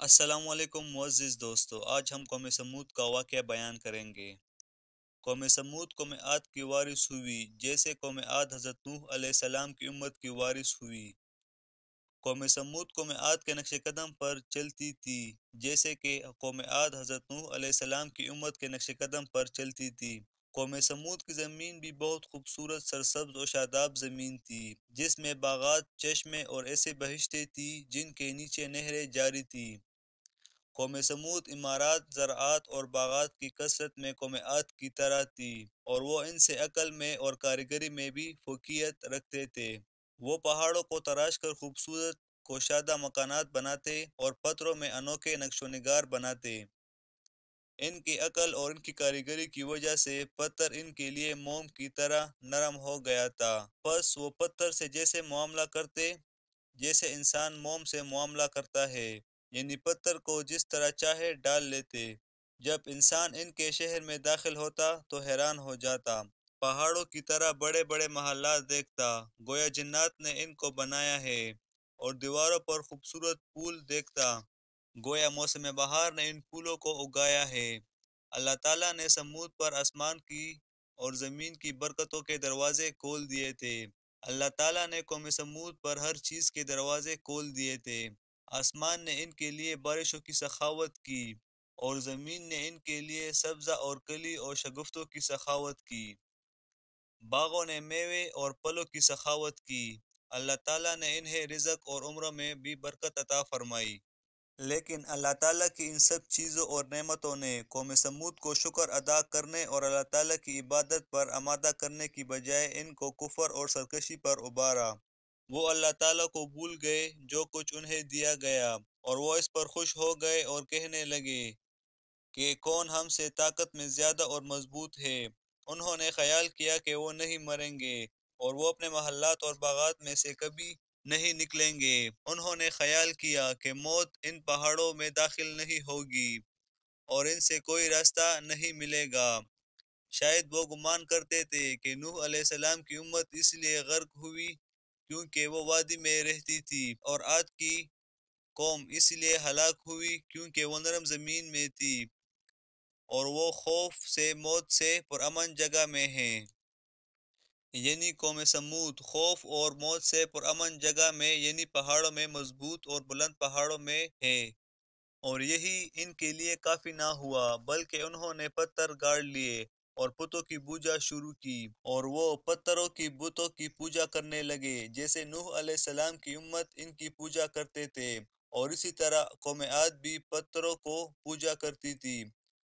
السلام علیکم معزز دوستو، آج ہم قوم سمود کا واقعہ بیان کریں گے۔ قوم سمود قوم عاد کی وارث ہوئی، جیسے قوم عاد حضرت نوح علیہ السلام کی امت کی وارث ہوئی۔ قوم سمود قوم عاد کے نقش قدم پر چلتی تھی، جیسے کہ قوم عاد حضرت نوح علیہ السلام کی امت کے نقش قدم پر چلتی تھی۔ قوم سمود کی زمین بھی بہت خوبصورت، سرسبز و شاداب زمین تھی، جس میں باغات، چشمے اور ایسے بہشتیں تھیں جن کے نیچے نہریں جاری تھیں۔ قوم سمود عمارات، زراعت اور باغات کی کثرت میں قوم عاد کی طرح تھی، اور وہ ان سے عقل میں اور کاریگری میں بھی فوقیت رکھتے تھے۔ وہ پہاڑوں کو تراش کر خوبصورت کوشادہ مکانات بناتے اور پتھروں میں انوکھے نقش و نگار بناتے۔ ان کی عقل اور ان کی کاریگری کی وجہ سے پتھر ان کے لیے موم کی طرح نرم ہو گیا تھا۔ پس وہ پتھر سے جیسے معاملہ کرتے جیسے انسان موم سے معاملہ کرتا ہے، یعنی پتھر کو جس طرح چاہے ڈال لیتے۔ جب انسان ان کے شہر میں داخل ہوتا تو حیران ہو جاتا، پہاڑوں کی طرح بڑے بڑے محلات دیکھتا، گویا جنات نے ان کو بنایا ہے، اور دیواروں پر خوبصورت پھول دیکھتا، گویا موسم بہار نے ان پھولوں کو اگایا ہے۔ اللہ تعالیٰ نے سمود پر آسمان کی اور زمین کی برکتوں کے دروازے کھول دیے تھے۔ اللہ تعالیٰ نے قوم سمود پر ہر چیز کے دروازے کھول دیے تھے۔ آسمان نے ان کے لیے بارشوں کی سخاوت کی، اور زمین نے ان کے لیے سبزہ اور کلی اور شگفتوں کی سخاوت کی۔ باغوں نے میوے اور پھلوں کی سخاوت کی۔ اللہ تعالیٰ نے انہیں رزق اور عمروں میں بھی برکت عطا فرمائی۔ لیکن اللہ تعالیٰ کی ان سب چیزوں اور نعمتوں نے قوم سمود کو شکر ادا کرنے اور اللہ تعالیٰ کی عبادت پر آمادہ کرنے کی بجائے ان کو کفر اور سرکشی پر ابھارا۔ وہ اللہ تعالیٰ کو بھول گئے جو کچھ انہیں دیا گیا، اور وہ اس پر خوش ہو گئے اور کہنے لگے کہ کون ہم سے طاقت میں زیادہ اور مضبوط ہے۔ انہوں نے خیال کیا کہ وہ نہیں مریں گے، اور وہ اپنے محلات اور باغات میں سے کبھی نہیں نکلیں گے۔ انہوں نے خیال کیا کہ موت ان پہاڑوں میں داخل نہیں ہوگی، اور ان سے کوئی راستہ نہیں ملے گا۔ شاید وہ گمان کرتے تھے کہ نوح علیہ السلام کی امت اس لیے غرق ہوئی کیونکہ وہ وادی میں رہتی تھی، اور عاد کی قوم اس لیے ہلاک ہوئی کیونکہ وہ نرم زمین میں تھی، اور وہ خوف سے موت سے پرامن جگہ میں ہیں۔ یعنی قوم سمود خوف اور موت سے پرامن جگہ میں، یعنی پہاڑوں میں، مضبوط اور بلند پہاڑوں میں ہے۔ اور یہی ان کے لیے کافی نہ ہوا، بلکہ انہوں نے پتھر گاڑ لیے اور بتوں کی پوجا شروع کی، اور وہ پتھروں کی بتوں کی پوجا کرنے لگے، جیسے نوح علیہ السلام کی امت ان کی پوجا کرتے تھے، اور اسی طرح قوم عاد بھی پتھروں کو پوجا کرتی تھی۔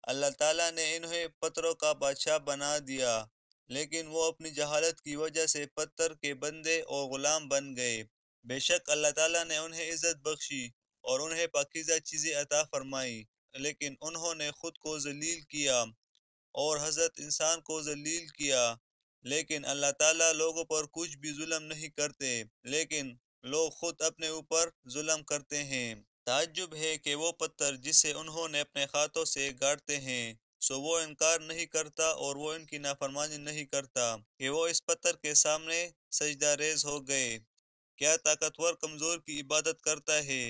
اللہ تعالیٰ نے انہیں پتھروں کا بادشاہ بنا دیا، لیکن وہ اپنی جہالت کی وجہ سے پتھر کے بندے اور غلام بن گئے۔ بے شک اللہ تعالیٰ نے انہیں عزت بخشی اور انہیں پاکیزہ چیزیں عطا فرمائی، لیکن انہوں نے خود کو ذلیل کیا اور حضرت انسان کو ذلیل کیا۔ لیکن اللہ تعالیٰ لوگوں پر کچھ بھی ظلم نہیں کرتے، لیکن لوگ خود اپنے اوپر ظلم کرتے ہیں۔ تعجب ہے کہ وہ پتھر جسے انہوں نے اپنے ہاتھوں سے گاڑتے ہیں، سو وہ انکار نہیں کرتا اور وہ ان کی نافرمانی نہیں کرتا کہ وہ اس پتھر کے سامنے سجدہ ریز ہو گئے۔ کیا طاقتور کمزور کی عبادت کرتا ہے؟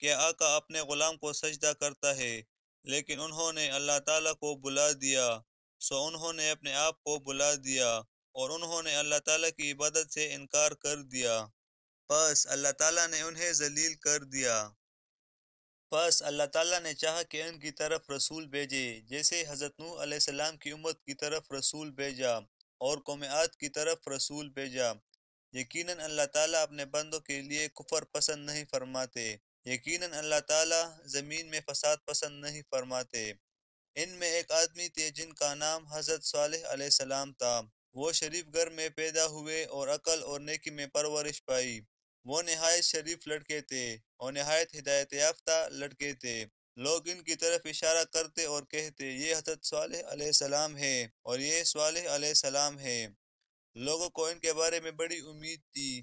کیا آقا اپنے غلام کو سجدہ کرتا ہے؟ لیکن انہوں نے اللہ تعالیٰ کو بلا دیا، سو انہوں نے اپنے آپ کو بلا دیا، اور انہوں نے اللہ تعالیٰ کی عبادت سے انکار کر دیا۔ پس اللہ تعالیٰ نے انہیں ذلیل کر دیا۔ پس اللہ تعالیٰ نے چاہا کہ ان کی طرف رسول بھیجے، جیسے حضرت نوح علیہ السلام کی امت کی طرف رسول بھیجا اور قوم عاد کی طرف رسول بھیجا۔ یقیناً اللہ تعالیٰ اپنے بندوں کے لیے کفر پسند نہیں فرماتے، یقیناً اللہ تعالیٰ زمین میں فساد پسند نہیں فرماتے۔ ان میں ایک آدمی تھے جن کا نام حضرت صالح علیہ السلام تھا۔ وہ شریف گھر میں پیدا ہوئے اور عقل اور نیکی میں پرورش پائی۔ وہ نہایت شریف لڑکے تھے اور نہایت ہدایت یافتہ لڑکے تھے۔ لوگ ان کی طرف اشارہ کرتے اور کہتے، یہ حضرت صالح علیہ السلام ہے، اور یہ صالح علیہ السلام ہے۔ لوگوں کو ان کے بارے میں بڑی امید تھی۔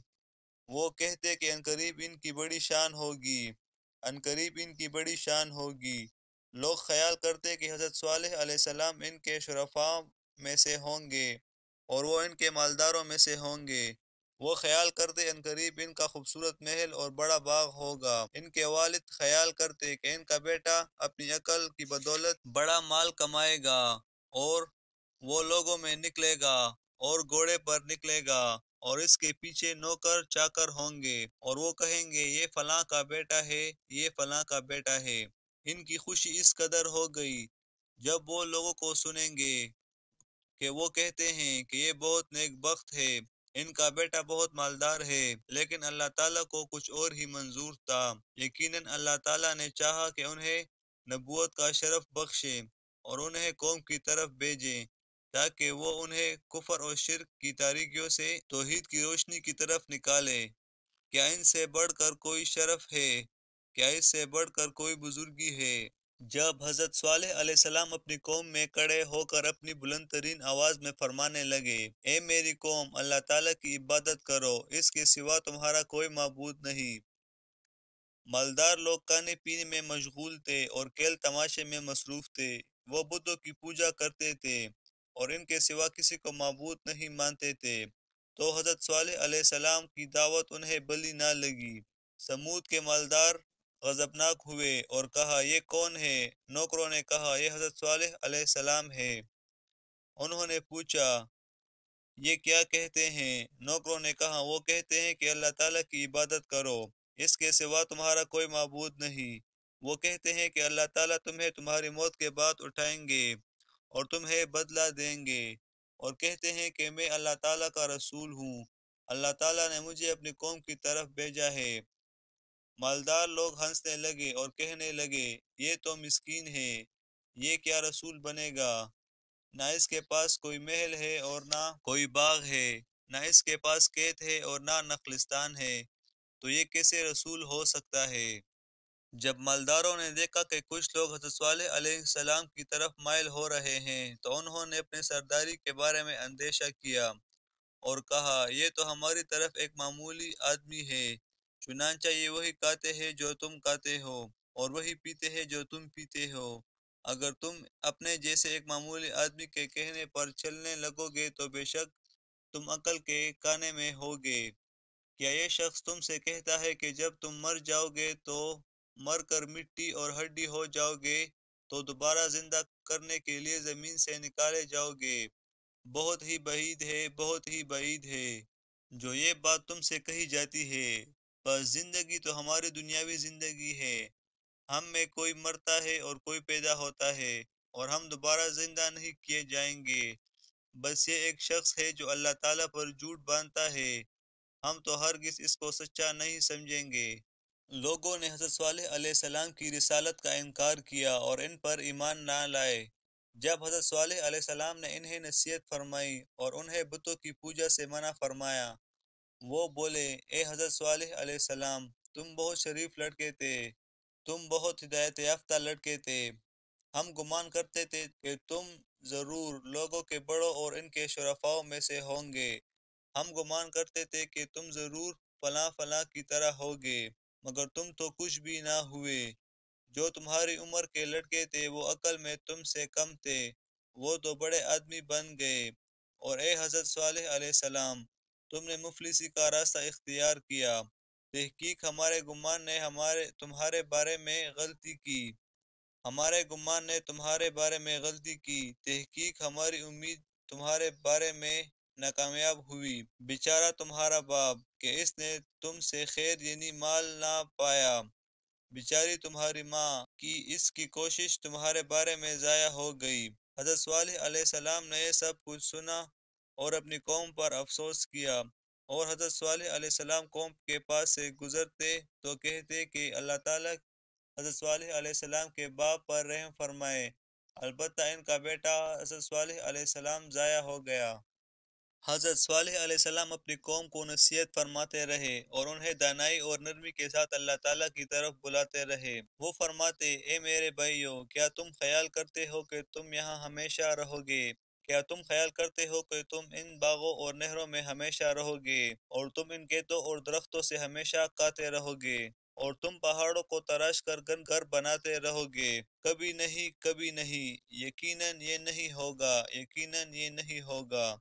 وہ کہتے کہ عنقریب ان کی بڑی شان ہوگی، عنقریب ان کی بڑی شان ہوگی۔ لوگ خیال کرتے کہ حضرت صالح علیہ السلام ان کے شرفاء میں سے ہوں گے، اور وہ ان کے مالداروں میں سے ہوں گے۔ وہ خیال کرتے ان قریب ان کا خوبصورت محل اور بڑا باغ ہوگا۔ ان کے والد خیال کرتے کہ ان کا بیٹا اپنی عقل کی بدولت بڑا مال کمائے گا اور وہ لوگوں میں نکلے گا اور گھوڑے پر نکلے گا اور اس کے پیچھے نوکر چاکر ہوں گے اور وہ کہیں گے یہ فلاں کا بیٹا ہے، یہ فلاں کا بیٹا ہے۔ ان کی خوشی اس قدر ہو گئی جب وہ لوگوں کو سنیں گے کہ وہ کہتے ہیں کہ یہ بہت نیک بخت ہے، ان کا بیٹا بہت مالدار ہے، لیکن اللہ تعالیٰ کو کچھ اور ہی منظور تھا۔ یقیناً اللہ تعالیٰ نے چاہا کہ انہیں نبوت کا شرف بخشے اور انہیں قوم کی طرف بھیجے تاکہ وہ انہیں کفر اور شرک کی تاریکیوں سے توحید کی روشنی کی طرف نکالے۔ کیا ان سے بڑھ کر کوئی شرف ہے؟ کیا اس سے بڑھ کر کوئی بزرگی ہے؟ جب حضرت صالح علیہ السلام اپنی قوم میں کھڑے ہو کر اپنی بلند ترین آواز میں فرمانے لگے، اے میری قوم، اللہ تعالیٰ کی عبادت کرو، اس کے سوا تمہارا کوئی معبود نہیں۔ مالدار لوگ کھانے پینے میں مشغول تھے اور کھیل تماشے میں مصروف تھے۔ وہ بتوں کی پوجا کرتے تھے اور ان کے سوا کسی کو معبود نہیں مانتے تھے۔ تو حضرت صالح علیہ السلام کی دعوت انہیں بھلی نہ لگی۔ سمود کے مالدار غضبناک ہوئے اور کہا یہ کون ہے؟ نوکروں نے کہا یہ حضرت صالح علیہ السلام ہے۔ انہوں نے پوچھا یہ کیا کہتے ہیں؟ نوکروں نے کہا وہ کہتے ہیں کہ اللہ تعالیٰ کی عبادت کرو، اس کے سوا تمہارا کوئی معبود نہیں۔ وہ کہتے ہیں کہ اللہ تعالیٰ تمہیں تمہاری موت کے بعد اٹھائیں گے اور تمہیں بدلہ دیں گے، اور کہتے ہیں کہ میں اللہ تعالیٰ کا رسول ہوں، اللہ تعالیٰ نے مجھے اپنی قوم کی طرف بھیجا ہے۔ مالدار لوگ ہنسنے لگے اور کہنے لگے یہ تو مسکین ہے، یہ کیا رسول بنے گا؟ نہ اس کے پاس کوئی محل ہے اور نہ کوئی باغ ہے، نہ اس کے پاس کھیت ہے اور نہ نخلستان ہے، تو یہ کیسے رسول ہو سکتا ہے؟ جب مالداروں نے دیکھا کہ کچھ لوگ حضرت صالح علیہ السلام کی طرف مائل ہو رہے ہیں تو انہوں نے اپنے سرداری کے بارے میں اندیشہ کیا اور کہا یہ تو ہماری طرف ایک معمولی آدمی ہے، چنانچہ یہ وہی کھاتے ہیں جو تم کھاتے ہو اور وہی پیتے ہیں جو تم پیتے ہو۔ اگر تم اپنے جیسے ایک معمولی آدمی کے کہنے پر چلنے لگو گے تو بے شک تم عقل کے کانے میں ہوگے۔ کیا یہ شخص تم سے کہتا ہے کہ جب تم مر جاؤ گے تو مر کر مٹی اور ہڈی ہو جاؤ گے تو دوبارہ زندہ کرنے کے لیے زمین سے نکالے جاؤ گے؟ بہت ہی بعید ہے، بہت ہی بعید ہے جو یہ بات تم سے کہی جاتی ہے۔ بس زندگی تو ہماری دنیاوی زندگی ہے، ہم میں کوئی مرتا ہے اور کوئی پیدا ہوتا ہے اور ہم دوبارہ زندہ نہیں کیے جائیں گے۔ بس یہ ایک شخص ہے جو اللہ تعالیٰ پر جھوٹ باندھتا ہے، ہم تو ہرگز اس کو سچا نہیں سمجھیں گے۔ لوگوں نے حضرت صالح علیہ السلام کی رسالت کا انکار کیا اور ان پر ایمان نہ لائے۔ جب حضرت صالح علیہ السلام نے انہیں نصیحت فرمائی اور انہیں بتوں کی پوجا سے منع فرمایا، وہ بولے اے حضرت صالح علیہ السلام، تم بہت شریف لڑکے تھے، تم بہت ہدایت یافتہ لڑکے تھے، ہم گمان کرتے تھے کہ تم ضرور لوگوں کے بڑوں اور ان کے شرفاؤں میں سے ہوں گے، ہم گمان کرتے تھے کہ تم ضرور فلاں فلاں کی طرح ہوگے، مگر تم تو کچھ بھی نہ ہوئے۔ جو تمہاری عمر کے لڑکے تھے وہ عقل میں تم سے کم تھے، وہ تو بڑے آدمی بن گئے، اور اے حضرت صالح علیہ السلام، تم نے مفلسی کا راستہ اختیار کیا۔ تحقیق ہمارے گمان نے تمہارے بارے میں غلطی کی، ہمارے گمان نے تمہارے بارے میں غلطی کی، تحقیق ہماری امید تمہارے بارے میں ناکامیاب ہوئی۔ بیچارہ تمہارا باپ کہ اس نے تم سے خیر یعنی مال نہ پایا، بیچاری تمہاری ماں کی اس کی کوشش تمہارے بارے میں ضائع ہو گئی۔ حضرت صالح علیہ السلام نے یہ سب کچھ سنا اور اپنی قوم پر افسوس کیا، اور حضرت صالح علیہ السلام قوم کے پاس سے گزرتے تو کہتے کہ اللہ تعالیٰ حضرت صالح علیہ السلام کے باپ پر رحم فرمائے، البتہ ان کا بیٹا حضرت صالح علیہ السلام ضائع ہو گیا۔ حضرت صالح علیہ السلام اپنی قوم کو نصیحت فرماتے رہے اور انہیں دانائی اور نرمی کے ساتھ اللہ تعالیٰ کی طرف بلاتے رہے۔ وہ فرماتے اے میرے بھائیو، کیا تم خیال کرتے ہو کہ تم یہاں ہمیشہ رہو گے؟ کیا تم خیال کرتے ہو کہ تم ان باغوں اور نہروں میں ہمیشہ رہو گے اور تم ان کھیتوں اور درختوں سے ہمیشہ کھاتے رہو گے اور تم پہاڑوں کو تراش کر گھر بناتے رہو گے؟ کبھی نہیں، کبھی نہیں، یقیناً یہ نہیں ہوگا، یقیناً یہ نہیں ہوگا۔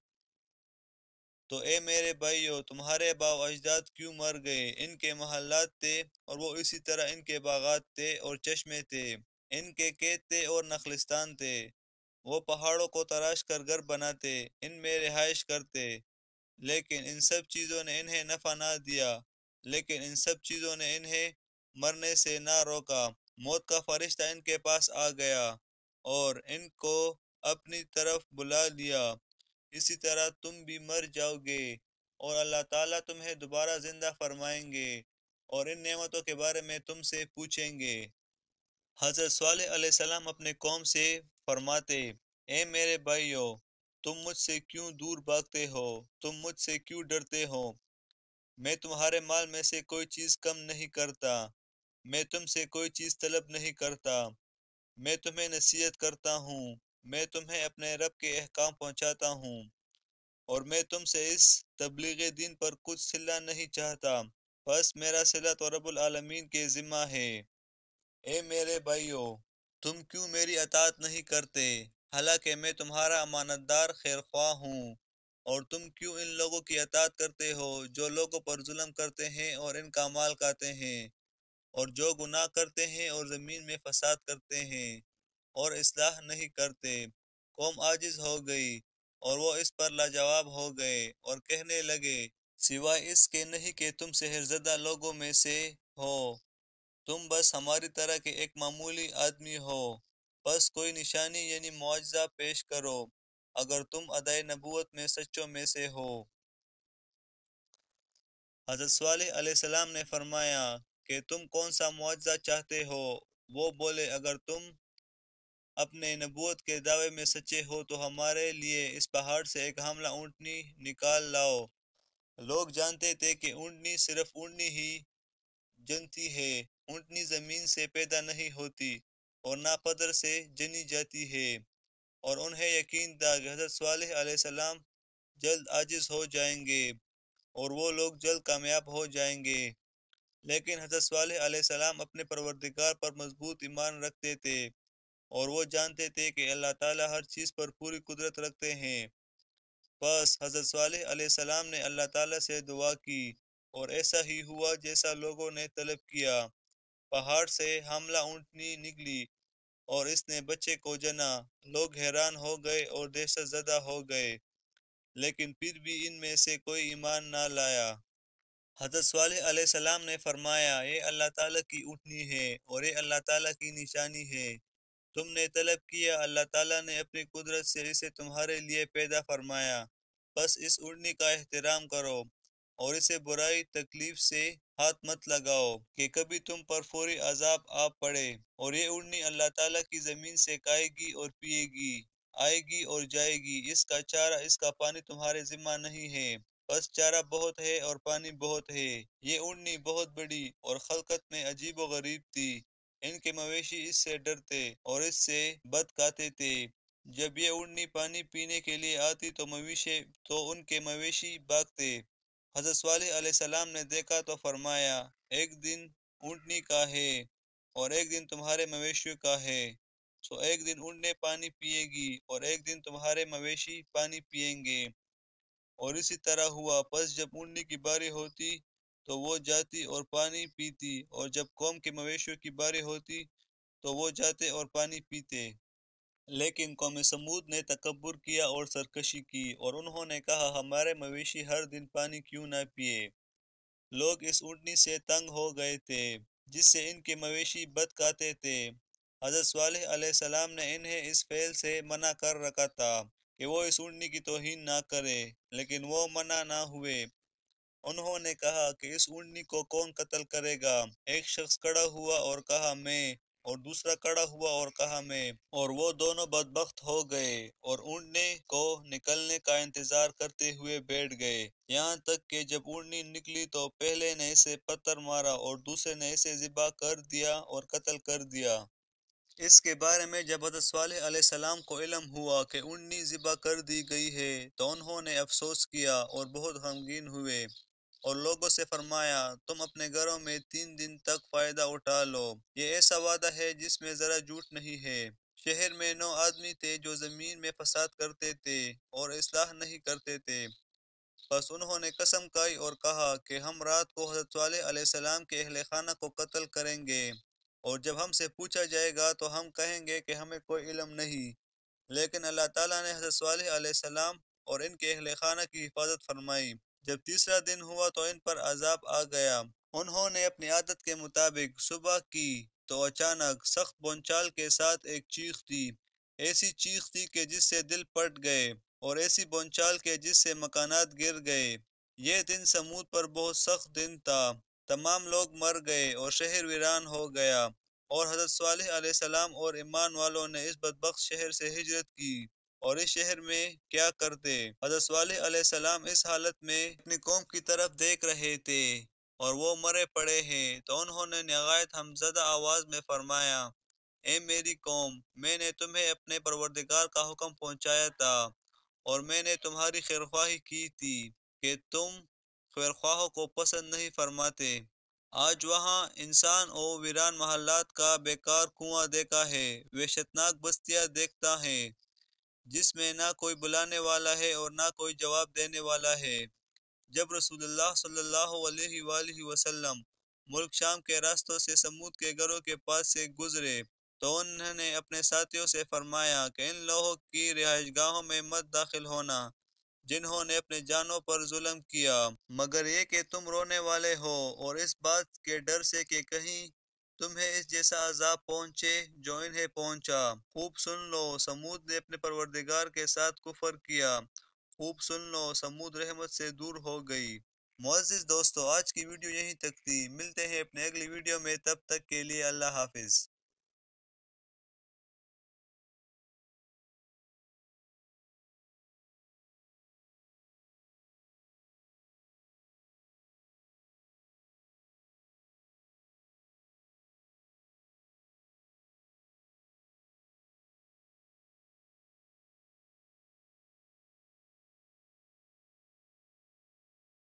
تو اے میرے بھائیو، تمہارے باپ و اجداد کیوں مر گئے؟ ان کے محلات تھے اور وہ اسی طرح ان کے باغات تھے اور چشمے تھے، ان کے کھیت تھے اور نخلستان تھے۔ وہ پہاڑوں کو تراش کر گھر بناتے، ان میں رہائش کرتے، لیکن ان سب چیزوں نے انہیں نفع نہ دیا، لیکن ان سب چیزوں نے انہیں مرنے سے نہ روکا۔ موت کا فرشتہ ان کے پاس آ گیا اور ان کو اپنی طرف بلا لیا، اسی طرح تم بھی مر جاؤ گے اور اللہ تعالیٰ تمہیں دوبارہ زندہ فرمائیں گے اور ان نعمتوں کے بارے میں تم سے پوچھیں گے۔ حضرت صالح علیہ السلام اپنے قوم سے فرماتے، اے میرے بھائیو، تم مجھ سے کیوں دور بھاگتے ہو؟ تم مجھ سے کیوں ڈرتے ہو؟ میں تمہارے مال میں سے کوئی چیز کم نہیں کرتا، میں تم سے کوئی چیز طلب نہیں کرتا، میں تمہیں نصیحت کرتا ہوں، میں تمہیں اپنے رب کے احکام پہنچاتا ہوں، اور میں تم سے اس تبلیغ دین پر کچھ صلہ نہیں چاہتا، بس میرا صلہ تو رب العالمین کے ذمہ ہے۔ اے میرے بھائیو، تم کیوں میری اطاعت نہیں کرتے، حالانکہ میں تمہارا امانت دار خیر خواہ ہوں؟ اور تم کیوں ان لوگوں کی اطاعت کرتے ہو جو لوگوں پر ظلم کرتے ہیں اور ان کا مال کھاتے ہیں، اور جو گناہ کرتے ہیں اور زمین میں فساد کرتے ہیں اور اصلاح نہیں کرتے؟ قوم عاجز ہو گئی اور وہ اس پر لاجواب ہو گئے اور کہنے لگے، سوائے اس کے نہیں کہ تم سحر زدہ لوگوں میں سے ہو، تم بس ہماری طرح کے ایک معمولی آدمی ہو، بس کوئی نشانی یعنی معجزہ پیش کرو اگر تم ادائی نبوت میں سچوں میں سے ہو۔ حضرت صالح علیہ السلام نے فرمایا کہ تم کون سا معجزہ چاہتے ہو؟ وہ بولے، اگر تم اپنے نبوت کے دعوے میں سچے ہو تو ہمارے لیے اس پہاڑ سے ایک حاملہ اونٹنی نکال لاؤ۔ لوگ جانتے تھے کہ اونٹنی صرف اونٹنی ہی جنتی ہے، اونٹنی زمین سے پیدا نہیں ہوتی اور نہ پدر سے جنی جاتی ہے، اور انہیں یقین تھا کہ حضرت صالح علیہ السلام جلد عاجز ہو جائیں گے اور وہ لوگ جلد کامیاب ہو جائیں گے۔ لیکن حضرت صالح علیہ السلام اپنے پروردگار پر مضبوط ایمان رکھتے تھے اور وہ جانتے تھے کہ اللہ تعالیٰ ہر چیز پر پوری قدرت رکھتے ہیں۔ بس حضرت صالح علیہ السلام نے اللہ تعالیٰ سے دعا کی اور ایسا ہی ہوا جیسا لوگوں نے طلب کیا۔ پہاڑ سے حاملہ اونٹنی نکلی اور اس نے بچے کو جنا۔ لوگ حیران ہو گئے اور دہشت زدہ ہو گئے، لیکن پھر بھی ان میں سے کوئی ایمان نہ لایا۔ حضرت صالح علیہ السلام نے فرمایا، یہ اللہ تعالیٰ کی اونٹنی ہے اور یہ اللہ تعالیٰ کی نشانی ہے۔ تم نے طلب کیا، اللہ تعالیٰ نے اپنی قدرت سے اسے تمہارے لیے پیدا فرمایا، بس اس اونٹنی کا احترام کرو اور اسے برائی تکلیف سے ہاتھ مت لگاؤ کہ کبھی تم پر فوری عذاب آ پڑے۔ اور یہ اونٹنی اللہ تعالیٰ کی زمین سے کھائے گی اور پیے گی، آئے گی اور جائے گی، اس کا چارہ اس کا پانی تمہارے ذمہ نہیں ہے، بس چارہ بہت ہے اور پانی بہت ہے۔ یہ اونٹنی بہت بڑی اور خلقت میں عجیب و غریب تھی، ان کے مویشی اس سے ڈرتے اور اس سے بت کھاتے تھے۔ جب یہ اونٹنی پانی پینے کے لیے آتی تو ان کے مویشی بھاگتے۔ حضرت صالح علیہ السلام نے دیکھا تو فرمایا، ایک دن اونٹنی کا ہے اور ایک دن تمہارے مویشیوں کا ہے، سو ایک دن اونٹنی پانی پیے گی اور ایک دن تمہارے مویشی پانی پئیں گے۔ اور اسی طرح ہوا، پس جب اونٹنی کی باری ہوتی تو وہ جاتی اور پانی پیتی، اور جب قوم کے مویشیوں کی باری ہوتی تو وہ جاتے اور پانی پیتے۔ لیکن قوم سمود نے تکبر کیا اور سرکشی کی، اور انہوں نے کہا، ہمارے مویشی ہر دن پانی کیوں نہ پیے؟ لوگ اس اونٹنی سے تنگ ہو گئے تھے جس سے ان کے مویشی بت کھاتے تھے۔ حضرت صالح علیہ السلام نے انہیں اس فعل سے منع کر رکھا تھا کہ وہ اس اونٹنی کی توہین نہ کرے، لیکن وہ منع نہ ہوئے۔ انہوں نے کہا کہ اس اونٹنی کو کون قتل کرے گا؟ ایک شخص کھڑا ہوا اور کہا، میں، اور دوسرا کھڑا ہوا اور کہا، میں، اور وہ دونوں بدبخت ہو گئے اور اونٹنی کو نکلنے کا انتظار کرتے ہوئے بیٹھ گئے، یہاں تک کہ جب اونٹنی نکلی تو پہلے نے اسے پتھر مارا اور دوسرے نے اسے ذبح کر دیا اور قتل کر دیا۔ اس کے بارے میں جب حضرت صالح علیہ السلام کو علم ہوا کہ اونٹنی ذبح کر دی گئی ہے تو انہوں نے افسوس کیا اور بہت غمگین ہوئے، اور لوگوں سے فرمایا، تم اپنے گھروں میں 3 دن تک فائدہ اٹھا لو، یہ ایسا وعدہ ہے جس میں ذرا جھوٹ نہیں ہے۔ شہر میں 9 آدمی تھے جو زمین میں فساد کرتے تھے اور اصلاح نہیں کرتے تھے۔ بس انہوں نے قسم کھائی اور کہا کہ ہم رات کو حضرت صالح علیہ السلام کے اہل خانہ کو قتل کریں گے، اور جب ہم سے پوچھا جائے گا تو ہم کہیں گے کہ ہمیں کوئی علم نہیں۔ لیکن اللہ تعالیٰ نے حضرت صالح علیہ السلام اور ان کے اہل خانہ کی حفاظت فرمائی۔ جب تیسرا دن ہوا تو ان پر عذاب آ گیا۔ انہوں نے اپنی عادت کے مطابق صبح کی تو اچانک سخت بونچال کے ساتھ ایک چیخ دی، ایسی چیخ دی کہ جس سے دل پھٹ گئے، اور ایسی بونچال کے جس سے مکانات گر گئے۔ یہ دن سمود پر بہت سخت دن تھا، تمام لوگ مر گئے اور شہر ویران ہو گیا، اور حضرت صالح علیہ السلام اور ایمان والوں نے اس بدبخت شہر سے ہجرت کی، اور اس شہر میں کیا کرتے؟ حضرت صالح علیہ السلام اس حالت میں اپنی قوم کی طرف دیکھ رہے تھے اور وہ مرے پڑے ہیں، تو انہوں نے نہایت غمزدہ آواز میں فرمایا، اے میری قوم، میں نے تمہیں اپنے پروردگار کا حکم پہنچایا تھا، اور میں نے تمہاری خیرخواہی کی تھی کہ تم خیرخواہوں کو پسند نہیں فرماتے۔ آج وہاں انسان اور ویران محلات کا بیکار کنواں دیکھا ہے، وحشتناک بستیاں دیکھتا ہے جس میں نہ کوئی بلانے والا ہے اور نہ کوئی جواب دینے والا ہے۔ جب رسول اللہ صلی اللہ علیہ وآلہ وسلم ملک شام کے راستوں سے سمود کے گھروں کے پاس سے گزرے تو انہوں نے اپنے ساتھیوں سے فرمایا کہ ان لوگوں کی رہائش گاہوں میں مت داخل ہونا جنہوں نے اپنے جانوں پر ظلم کیا، مگر یہ کہ تم رونے والے ہو اور اس بات کے ڈر سے کہ کہیں تمہیں اس جیسا عذاب پہنچے جو انہیں پہنچا۔ خوب سن لو، سمود نے اپنے پروردگار کے ساتھ کفر کیا، خوب سن لو، سمود رحمت سے دور ہو گئی۔ معزز دوستو، آج کی ویڈیو یہیں تک تھی، ملتے ہیں اپنے اگلی ویڈیو میں، تب تک کے لیے اللہ حافظ۔